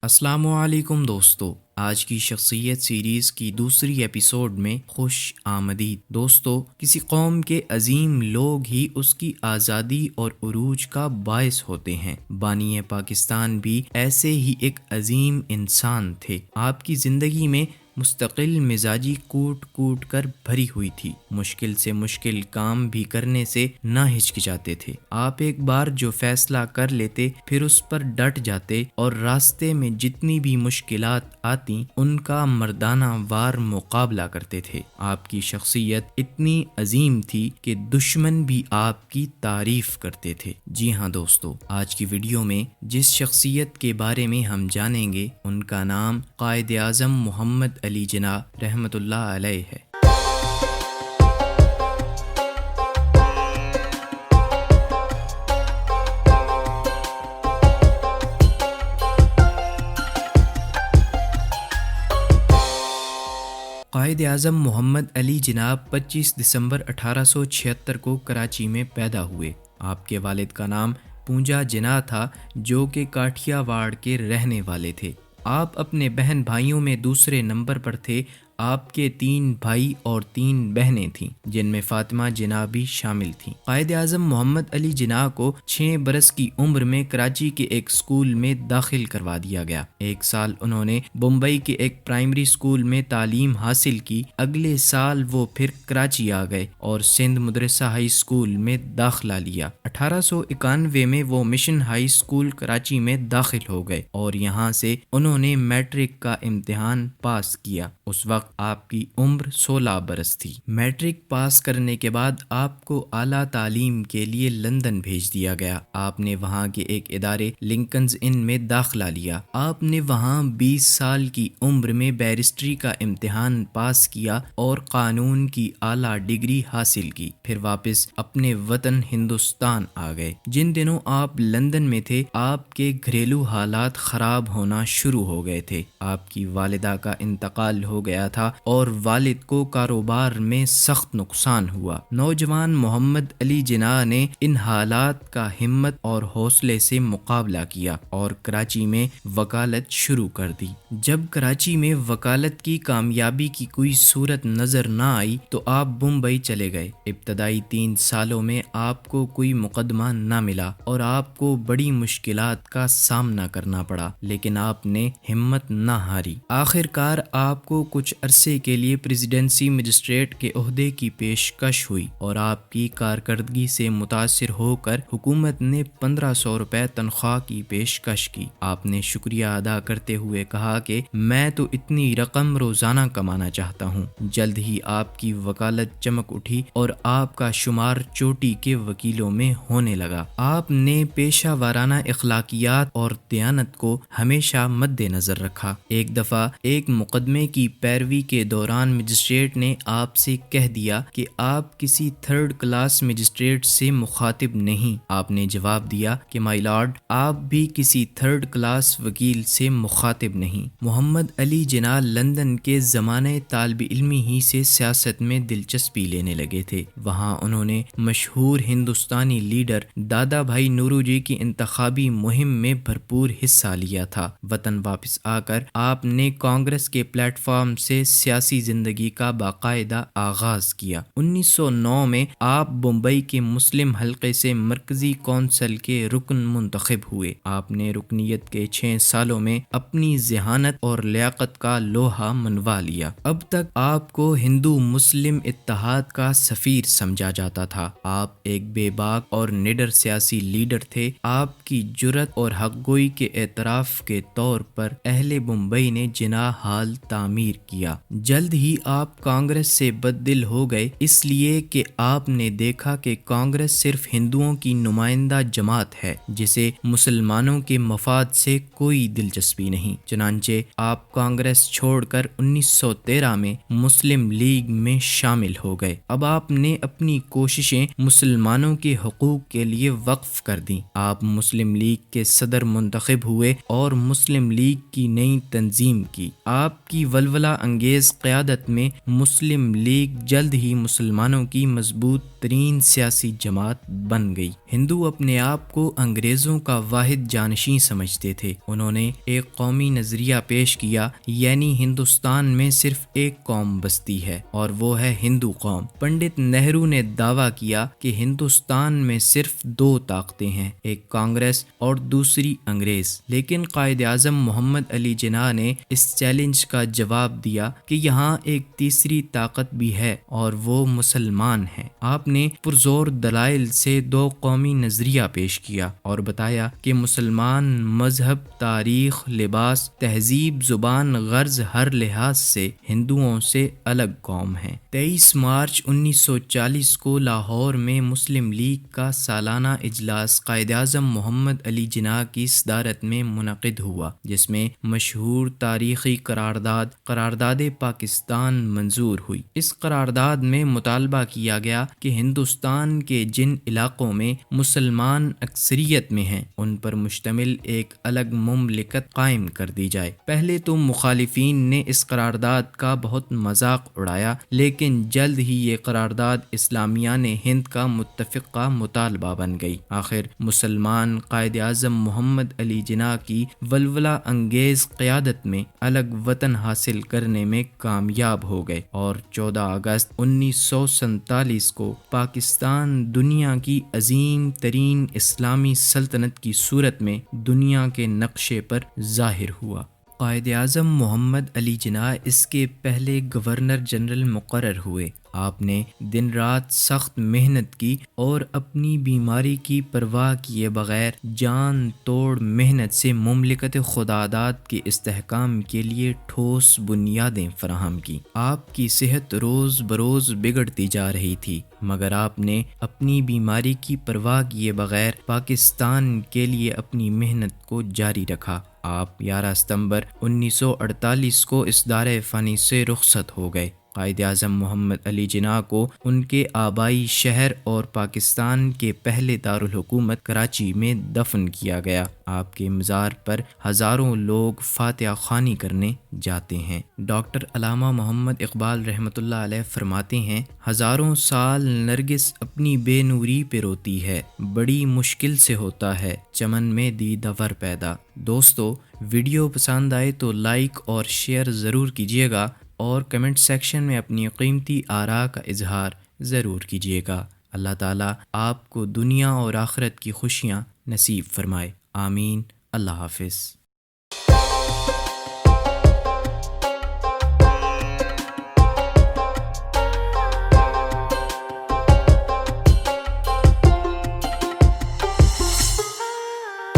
السلام علیکم دوستو، آج کی شخصیت سیریز کی دوسری ایپیسوڈ میں خوش آمدید۔ دوستو، کسی قوم کے عظیم لوگ ہی اس کی آزادی اور عروج کا باعث ہوتے ہیں۔ بانی پاکستان بھی ایسے ہی ایک عظیم انسان تھے۔ آپ کی زندگی میں مستقل مزاجی کوٹ کوٹ کر بھری ہوئی تھی۔ مشکل سے مشکل کام بھی کرنے سے نہ ہچکچاتے تھے۔ آپ ایک بار جو فیصلہ کر لیتے پھر اس پر ڈٹ جاتے اور راستے میں جتنی بھی مشکلات آتی ان کا مردانہ وار مقابلہ کرتے تھے۔ آپ کی شخصیت اتنی عظیم تھی کہ دشمن بھی آپ کی تعریف کرتے تھے۔ جی ہاں دوستو، آج کی ویڈیو میں جس شخصیت کے بارے میں ہم جانیں گے ان کا نام قائد اعظم محمد علی جناح رحمۃ اللہ علیہ ہے۔ قائد اعظم محمد علی جناح 25 دسمبر 1876 کو کراچی میں پیدا ہوئے۔ آپ کے والد کا نام پونجا جناح تھا جو کہ کاٹھیا واڑ کے رہنے والے تھے۔ آپ اپنے بہن بھائیوں میں دوسرے نمبر پر تھے۔ آپ کے 3 بھائی اور 3 بہنیں تھیں جن میں فاطمہ جناح بھی شامل تھیں۔ قائد اعظم محمد علی جناح کو 6 برس کی عمر میں کراچی کے ایک اسکول میں داخل کروا دیا گیا۔ 1 سال انہوں نے بمبئی کے ایک پرائمری اسکول میں تعلیم حاصل کی۔ اگلے سال وہ پھر کراچی آ گئے اور سندھ مدرسہ ہائی اسکول میں داخلہ لیا۔ 1891 میں وہ مشن ہائی اسکول کراچی میں داخل ہو گئے اور یہاں سے انہوں نے میٹرک کا امتحان پاس کیا۔ اس وقت آپ کی عمر 16 برس تھی۔ میٹرک پاس کرنے کے بعد آپ کو اعلیٰ تعلیم کے لیے لندن بھیج دیا گیا۔ آپ نے وہاں کے ایک ادارے لنکنز ان میں داخلہ لیا۔ آپ نے وہاں 20 سال کی عمر میں بیرسٹری کا امتحان پاس کیا اور قانون کی اعلیٰ ڈگری حاصل کی۔ پھر واپس اپنے وطن ہندوستان آ گئے۔ جن دنوں آپ لندن میں تھے آپ کے گھریلو حالات خراب ہونا شروع ہو گئے تھے۔ آپ کی والدہ کا انتقال ہو گیا تھا اور والد کو کاروبار میں سخت نقصان ہوا۔ نوجوان محمد علی جناح نے ان حالات کا ہمت اور حوصلے سے مقابلہ کیا اور کراچی میں وکالت شروع کر دی۔ جب کراچی میں وکالت کی کامیابی کی کوئی صورت نظر نہ آئی تو آپ بمبئی چلے گئے۔ ابتدائی 3 سالوں میں آپ کو کوئی مقدمہ نہ ملا اور آپ کو بڑی مشکلات کا سامنا کرنا پڑا، لیکن آپ نے ہمت نہ ہاری۔ آخر کار آپ کو کچھ عرصے کے لیے پریزیڈنسی مجسٹریٹ کے عہدے کی پیشکش ہوئی اور آپ کی کارکردگی سے متاثر ہو کر حکومت نے 1500 روپے تنخواہ کی پیشکش کی۔ آپ نے شکریہ ادا کرتے ہوئے کہا کہ میں تو اتنی رقم روزانہ کمانا چاہتا ہوں۔ جلد ہی آپ کی وکالت چمک اٹھی اور آپ کا شمار چوٹی کے وکیلوں میں ہونے لگا۔ آپ نے پیشہ وارانہ اخلاقیات اور دیانت کو ہمیشہ مد نظر رکھا۔ ایک دفعہ ایک مقدمے کی پیروی کے دوران مجسٹریٹ نے آپ سے کہہ دیا کہ آپ کسی 3rd کلاس مجسٹریٹ سے مخاطب نہیں۔ آپ نے جواب دیا کہ مائی لارڈ، آپ بھی کسی 3rd کلاس وکیل سے مخاطب نہیں۔ محمد علی جناح لندن کے زمانے طالب علمی ہی سے سیاست میں دلچسپی لینے لگے تھے۔ وہاں انہوں نے مشہور ہندوستانی لیڈر دادا بھائی نورو جی کی انتخابی مہم میں بھرپور حصہ لیا تھا۔ وطن واپس آ کر آپ نے کانگریس کے پلیٹ فارم سے سیاسی زندگی کا باقاعدہ آغاز کیا۔ 1909 میں آپ بمبئی کے مسلم حلقے سے مرکزی کونسل کے رکن منتخب ہوئے۔ آپ نے رکنیت کے 6 سالوں میں اپنی ذہانت اور لیاقت کا لوہا منوا لیا۔ اب تک آپ کو ہندو مسلم اتحاد کا سفیر سمجھا جاتا تھا۔ آپ ایک بے باک اور نڈر سیاسی لیڈر تھے۔ آپ کی جرأت اور حق گوئی کے اعتراف کے طور پر اہل بمبئی نے جناح ہال تعمیر کیا۔ جلد ہی آپ کانگریس سے بددل ہو گئے، اس لیے کہ آپ نے دیکھا کہ کانگریس صرف ہندوؤں کی نمائندہ جماعت ہے جسے مسلمانوں کے مفاد سے کوئی دلچسپی نہیں۔ چنانچہ آپ کانگریس چھوڑ کر 1913 میں مسلم لیگ میں شامل ہو گئے۔ اب آپ نے اپنی کوششیں مسلمانوں کے حقوق کے لیے وقف کر دیں۔ آپ مسلم لیگ کے صدر منتخب ہوئے اور مسلم لیگ کی نئی تنظیم کی۔ آپ کی ولولہ انگیز قیادت میں مسلم لیگ جلد ہی مسلمانوں کی مضبوط ترین سیاسی جماعت بن گئی۔ ہندو اپنے آپ کو انگریزوں کا واحد جانشین سمجھتے تھے۔ انہوں نے ایک قومی نظریہ پیش کیا، یعنی ہندوستان میں صرف ایک قوم بستی ہے اور وہ ہے ہندو قوم۔ پنڈت نہرو نے دعویٰ کیا کہ ہندوستان میں صرف دو طاقتیں ہیں، ایک کانگریس اور دوسری انگریز، لیکن قائد اعظم محمد علی جناح نے اس چیلنج کا جواب دیا کہ یہاں ایک تیسری طاقت بھی ہے اور وہ مسلمان ہیں۔ آپ نے پرزور دلائل سے دو قومی نظریہ پیش کیا اور بتایا کہ مسلمان مذہب، تاریخ، لباس، تہذیب، زبان، غرض ہر لحاظ سے ہندوؤں سے الگ قوم ہیں۔ 23 مارچ 1940 کو لاہور میں مسلم لیگ کا سالانہ اجلاس قائد اعظم محمد علی جناح کی صدارت میں منعقد ہوا، جس میں مشہور تاریخی قرارداد پاکستان منظور ہوئی۔ اس قرارداد میں مطالبہ کیا گیا کہ ہندوستان کے جن علاقوں میں مسلمان اکثریت میں ہیں ان پر مشتمل ایک الگ مملکت قائم کر دی جائے۔ پہلے تو مخالفین نے اس قرارداد کا بہت مذاق اڑایا، لیکن جلد ہی یہ قرارداد اسلامیہ نے ہند کا متفقہ مطالبہ بن گئی۔ آخر مسلمان قائد اعظم محمد علی جناح کی ولولہ انگیز قیادت میں الگ وطن حاصل کرنے میں کامیاب ہو گئے اور 14 اگست 1947 کو پاکستان دنیا کی عظیم ترین اسلامی سلطنت کی صورت میں دنیا کے نقشے پر ظاہر ہوا۔ قائد اعظم محمد علی جناح اس کے پہلے گورنر جنرل مقرر ہوئے۔ آپ نے دن رات سخت محنت کی اور اپنی بیماری کی پرواہ کیے بغیر جان توڑ محنت سے مملکت خداداد کے استحکام کے لیے ٹھوس بنیادیں فراہم کی۔ آپ کی صحت روز بروز بگڑتی جا رہی تھی، مگر آپ نے اپنی بیماری کی پرواہ کیے بغیر پاکستان کے لیے اپنی محنت کو جاری رکھا۔ آپ 11 ستمبر 1948 کو اس دار فانی سے رخصت ہو گئے۔ قائد اعظم محمد علی جناح کو ان کے آبائی شہر اور پاکستان کے پہلے دارالحکومت کراچی میں دفن کیا گیا۔ آپ کے مزار پر ہزاروں لوگ فاتحہ خوانی کرنے جاتے ہیں۔ ڈاکٹر علامہ محمد اقبال رحمۃ اللہ علیہ فرماتے ہیں، ہزاروں سال نرگس اپنی بے نوری پہ روتی ہے، بڑی مشکل سے ہوتا ہے چمن میں دیدہ ور پیدا۔ دوستو، ویڈیو پسند آئے تو لائک اور شیئر ضرور کیجیے گا اور کمنٹ سیکشن میں اپنی قیمتی آراء کا اظہار ضرور کیجیے گا۔ اللہ تعالیٰ آپ کو دنیا اور آخرت کی خوشیاں نصیب فرمائے، آمین۔ اللہ حافظ۔